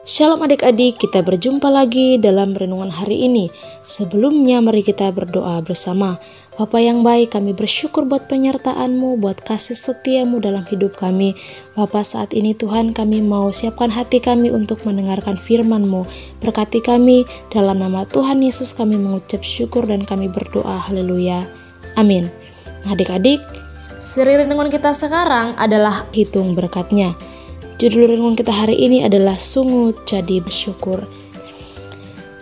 Shalom adik-adik, kita berjumpa lagi dalam renungan hari ini. Sebelumnya mari kita berdoa bersama. Bapa yang baik, kami bersyukur buat penyertaan-Mu, buat kasih setia-Mu dalam hidup kami. Bapa, saat ini Tuhan, kami mau siapkan hati kami untuk mendengarkan firman-Mu. Berkati kami, dalam nama Tuhan Yesus kami mengucap syukur dan kami berdoa. Haleluya. Amin. Nah, adik-adik, seri renungan kita sekarang adalah hitung berkatnya. Judul renungan kita hari ini adalah sungut jadi bersyukur.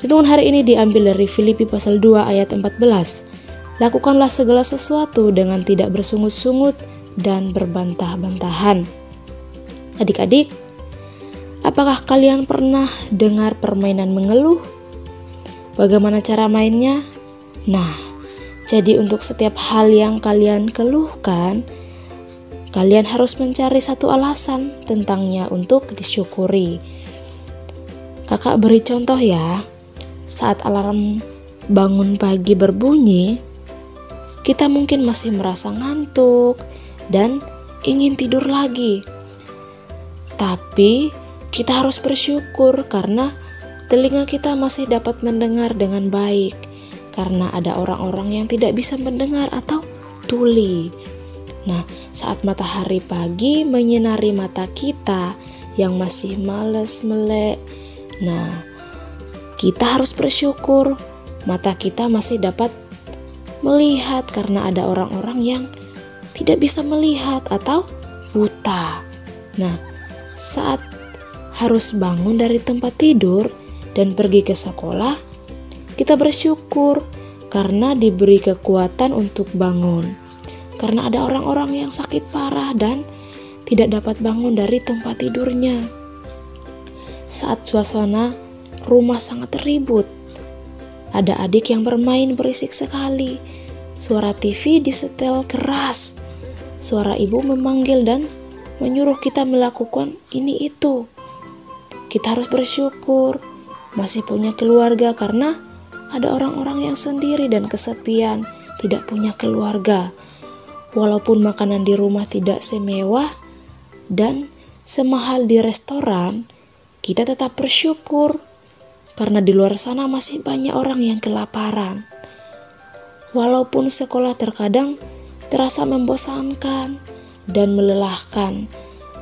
Renungan hari ini diambil dari Filipi pasal 2 ayat 14. Lakukanlah segala sesuatu dengan tidak bersungut-sungut dan berbantah-bantahan. Adik-adik, apakah kalian pernah dengar permainan mengeluh? Bagaimana cara mainnya? Nah, jadi untuk setiap hal yang kalian keluhkan, kalian harus mencari satu alasan tentangnya untuk disyukuri. Kakak beri contoh ya. Saat alarm bangun pagi berbunyi, kita mungkin masih merasa ngantuk dan ingin tidur lagi. Tapi kita harus bersyukur karena telinga kita masih dapat mendengar dengan baik. Karena ada orang-orang yang tidak bisa mendengar atau tuli. Nah, saat matahari pagi menyinari mata kita yang masih malas melek, nah, kita harus bersyukur mata kita masih dapat melihat karena ada orang-orang yang tidak bisa melihat atau buta. Nah, saat harus bangun dari tempat tidur dan pergi ke sekolah, kita bersyukur karena diberi kekuatan untuk bangun. Karena ada orang-orang yang sakit parah dan tidak dapat bangun dari tempat tidurnya. Saat suasana rumah sangat ribut, ada adik yang bermain berisik sekali. Suara TV disetel keras. Suara ibu memanggil dan menyuruh kita melakukan ini itu. Kita harus bersyukur masih punya keluarga karena ada orang-orang yang sendiri dan kesepian, tidak punya keluarga. Walaupun makanan di rumah tidak semewah dan semahal di restoran, kita tetap bersyukur karena di luar sana masih banyak orang yang kelaparan. Walaupun sekolah terkadang terasa membosankan dan melelahkan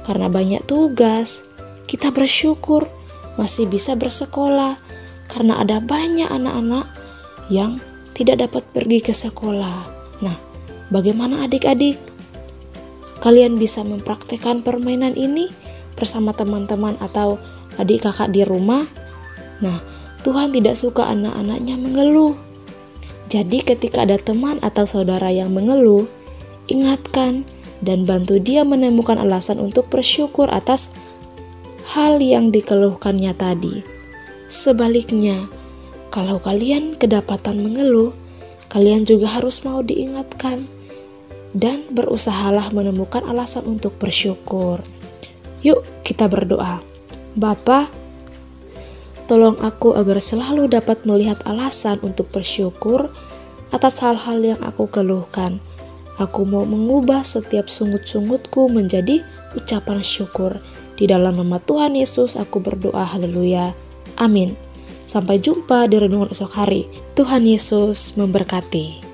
karena banyak tugas, kita bersyukur masih bisa bersekolah karena ada banyak anak-anak yang tidak dapat pergi ke sekolah. Nah, bagaimana adik-adik? Kalian bisa mempraktekkan permainan ini bersama teman-teman atau adik kakak di rumah? Nah, Tuhan tidak suka anak-anaknya mengeluh. Jadi ketika ada teman atau saudara yang mengeluh, ingatkan dan bantu dia menemukan alasan untuk bersyukur atas hal yang dikeluhkannya tadi. Sebaliknya, kalau kalian kedapatan mengeluh, kalian juga harus mau diingatkan dan berusahalah menemukan alasan untuk bersyukur. Yuk kita berdoa. Bapa, tolong aku agar selalu dapat melihat alasan untuk bersyukur atas hal-hal yang aku keluhkan. Aku mau mengubah setiap sungut-sungutku menjadi ucapan syukur. Di dalam nama Tuhan Yesus aku berdoa, haleluya. Amin. Sampai jumpa di renungan esok hari. Tuhan Yesus memberkati.